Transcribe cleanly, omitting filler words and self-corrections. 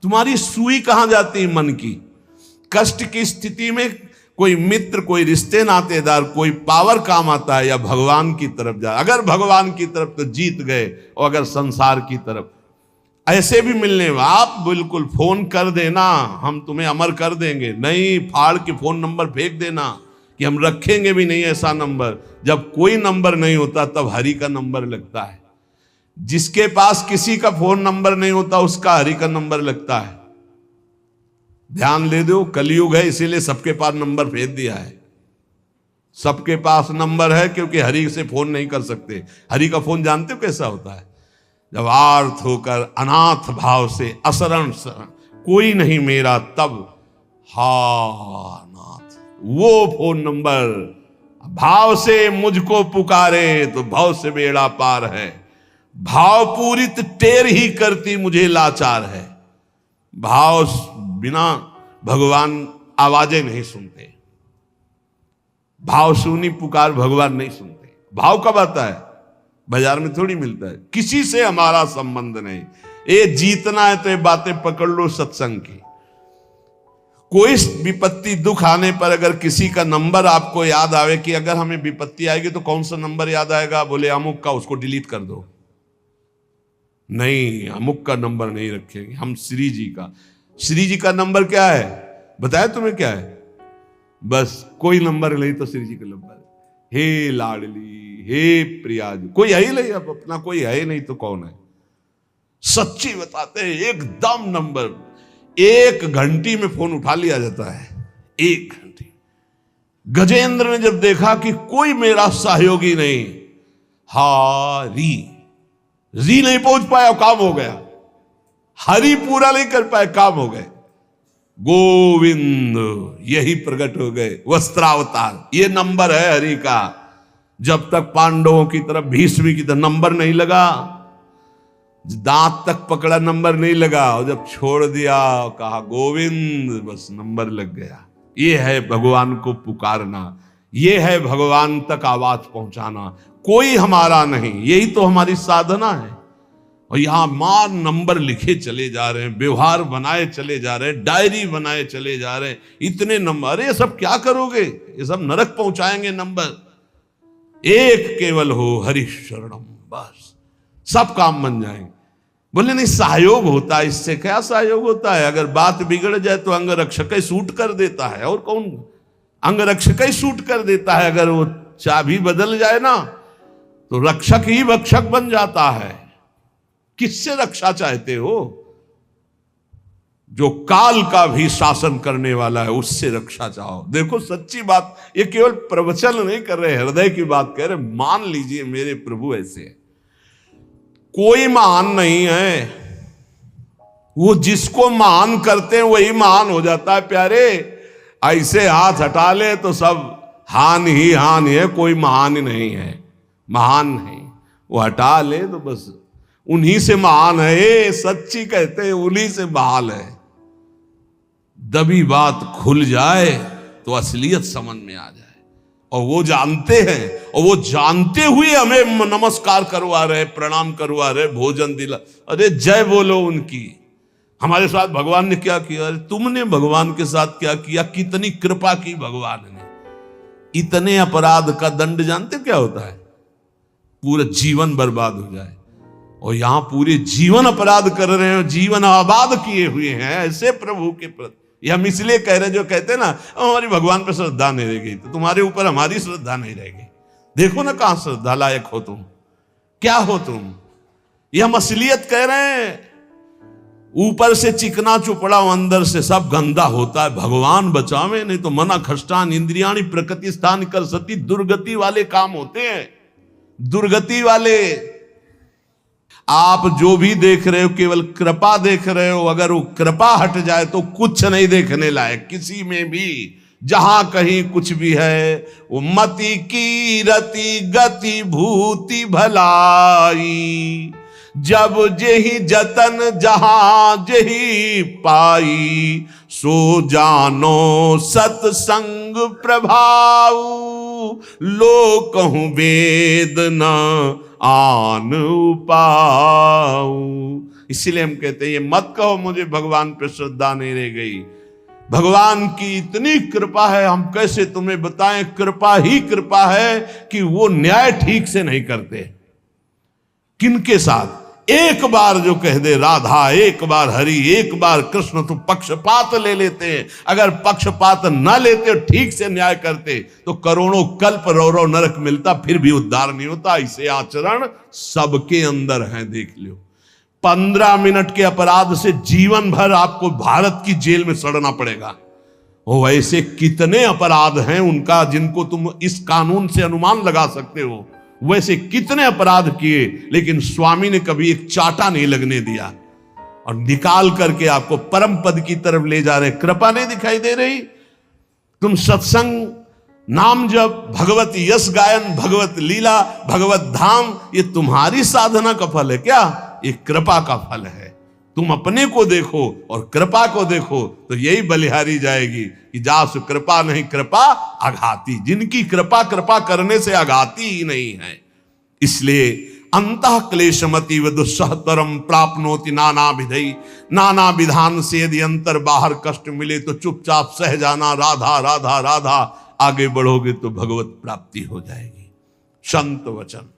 तुम्हारी सुई कहां जाती है मन की? कष्ट की स्थिति में कोई मित्र, कोई रिश्ते नातेदार, कोई पावर काम आता है या भगवान की तरफ जा? अगर भगवान की तरफ तो जीत गए, और अगर संसार की तरफ ऐसे भी मिलने, आप बिल्कुल फोन कर देना, हम तुम्हें अमर कर देंगे, नहीं फाड़ के फोन नंबर फेंक देना कि हम रखेंगे भी नहीं ऐसा नंबर। जब कोई नंबर नहीं होता तब हरि का नंबर लगता है। जिसके पास किसी का फोन नंबर नहीं होता उसका हरि का नंबर लगता है। ध्यान दे दो, कलयुग है इसीलिए सबके पास नंबर भेज दिया है। सबके पास नंबर है क्योंकि हरि से फोन नहीं कर सकते। हरि का फोन जानते हो कैसा होता है? जब आर्थ होकर अनाथ भाव से असरण कोई नहीं मेरा, तब हा नाथ, वो फोन नंबर भाव से मुझको पुकारे तो भाव से बेड़ा पार है। भाव पूरित टेर ही करती मुझे लाचार है। भाव बिना भगवान आवाजें नहीं सुनते। भाव सुनी पुकार भगवान नहीं सुनते। भाव कब आता है? बाजार में थोड़ी मिलता है। किसी से हमारा संबंध नहीं। ये जीतना है तो ये बातें पकड़ लो सत्संग की। कोई विपत्ति दुख आने पर अगर किसी का नंबर आपको याद आवे कि अगर हमें विपत्ति आएगी तो कौन सा नंबर याद आएगा? बोले अमुक का, उसको डिलीट कर दो। नहीं, अमुक का नंबर नहीं रखेंगे हम, श्री जी का। श्री जी का नंबर क्या है बताया तुम्हें? क्या है? बस कोई नंबर नहीं तो श्री जी का नंबर, हे लाडली, हे प्रिया जी। कोई है ही नहीं, अब अपना कोई है ही नहीं तो कौन है? सच्ची बताते हैं, एकदम नंबर 1 घंटी में फोन उठा लिया जाता है। 1 घंटी। गजेंद्र ने जब देखा कि कोई मेरा सहयोगी नहीं, री नहीं पहुंच पाया, काम हो गया। हरि पूरा नहीं कर पाए, काम हो गए। गोविंद यही प्रकट हो गए, वस्त्रावतार। ये नंबर है हरि का। जब तक पांडवों की तरफ, भीष्म की तरफ नंबर नहीं लगा, दांत तक पकड़ा नंबर नहीं लगा, और जब छोड़ दिया कहा गोविंद, बस नंबर लग गया। ये है भगवान को पुकारना, ये है भगवान तक आवाज पहुंचाना। कोई हमारा नहीं, यही तो हमारी साधना है। और यहां मां नंबर लिखे चले जा रहे हैं, व्यवहार बनाए चले जा रहे हैं, डायरी बनाए चले जा रहे हैं। इतने नंबर, अरे सब क्या करोगे? ये सब नरक पहुंचाएंगे नंबर। एक केवल हो हरि शरणम, बस सब काम बन जाएंगे। बोले नहीं, सहयोग होता है। इससे क्या सहयोग होता है? अगर बात बिगड़ जाए तो अंग रक्षक ही सूट कर देता है। और कौन? अंग रक्षक ही सूट कर देता है। अगर वो चाबी बदल जाए ना तो रक्षक ही भक्षक बन जाता है। किससे रक्षा चाहते हो? जो काल का भी शासन करने वाला है, उससे रक्षा चाहो। देखो सच्ची बात, ये केवल प्रवचन नहीं कर रहे, हृदय की बात कह रहे। मान लीजिए मेरे प्रभु ऐसे है, कोई महान नहीं है। वो जिसको महान करते हैं वही महान हो जाता है प्यारे। ऐसे हाथ हटा ले तो सब हान ही हान है, कोई महान ही नहीं है। महान नहीं, वो हटा ले तो बस उन्हीं से महान है। सच्ची कहते हैं उन्हीं से बहाल है। दबी बात खुल जाए तो असलियत समझ में आ जाए। और वो जानते हैं, और वो जानते हुए हमें नमस्कार करवा रहे, प्रणाम करवा रहे, भोजन दिला। अरे जय बोलो उनकी। हमारे साथ भगवान ने क्या किया? अरे तुमने भगवान के साथ क्या किया? कितनी कृपा की भगवान ने। इतने अपराध का दंड जानते क्या होता है? पूरा जीवन बर्बाद हो जाए। और यहां पूरे जीवन अपराध कर रहे हैं, जीवन आबाद किए हुए हैं ऐसे प्रभु के प्रति। ये हम इसलिए कह रहे, जो कहते हैं ना हमारी भगवान पर श्रद्धा नहीं रह गई, तो तुम्हारे ऊपर हमारी श्रद्धा नहीं रहेगी। देखो ना कहां श्रद्धा लायक हो तुम, क्या हो तुम। ये हम असलियत कह रहे हैं। ऊपर से चिकना चुपड़ा, अंदर से सब गंदा होता है। भगवान बचावे, नहीं तो मना खष्टान इंद्रियाणी प्रकृति स्थान कर सती। दुर्गति वाले काम होते हैं, दुर्गति वाले। आप जो भी देख रहे हो केवल कृपा देख रहे हो। अगर वो कृपा हट जाए तो कुछ नहीं देखने लायक किसी में भी। जहां कहीं कुछ भी है वो मति की रति गति भूति भलाई। जब जेहि जतन जहां जेहि पाई। सो जानो सत्संग प्रभाव। लोक कहूं वेद न आन उपाऊ। इसीलिए हम कहते हैं ये मत कहो मुझे भगवान पे श्रद्धा नहीं रह गई। भगवान की इतनी कृपा है, हम कैसे तुम्हें बताएं। कृपा ही कृपा है कि वो न्याय ठीक से नहीं करते। किनके साथ? एक बार जो कह दे राधा, एक बार हरि, एक बार कृष्ण, तो पक्षपात ले लेते हैं। अगर पक्षपात ना लेते, ठीक से न्याय करते, तो करोड़ों कल्प रौरव नरक मिलता, फिर भी उद्धार नहीं होता। इसे आचरण सबके अंदर है, देख लो। 15 मिनट के अपराध से जीवन भर आपको भारत की जेल में सड़ना पड़ेगा। वो ऐसे कितने अपराध हैं उनका, जिनको तुम इस कानून से अनुमान लगा सकते हो। वैसे कितने अपराध किए, लेकिन स्वामी ने कभी एक चाटा नहीं लगने दिया और निकाल करके आपको परम पद की तरफ ले जा रहे। कृपा नहीं दिखाई दे रही? तुम सत्संग, नाम जप, भगवत यश गायन, भगवत लीला, भगवत धाम, ये तुम्हारी साधना का फल है क्या? ये कृपा का फल है। तुम अपने को देखो और कृपा को देखो, तो यही बलिहारी जाएगी कि जासु कृपा नहीं कृपा आघाती। जिनकी कृपा कृपा करने से आघाती ही नहीं है। इसलिए अंतः क्लेशमति व दुस्सहतरम प्राप्नोति नाना विधि। नाना विधान से यदि अंतर बाहर कष्ट मिले तो चुपचाप सह जाना, राधा राधा राधा। आगे बढ़ोगे तो भगवत प्राप्ति हो जाएगी। संत वचन।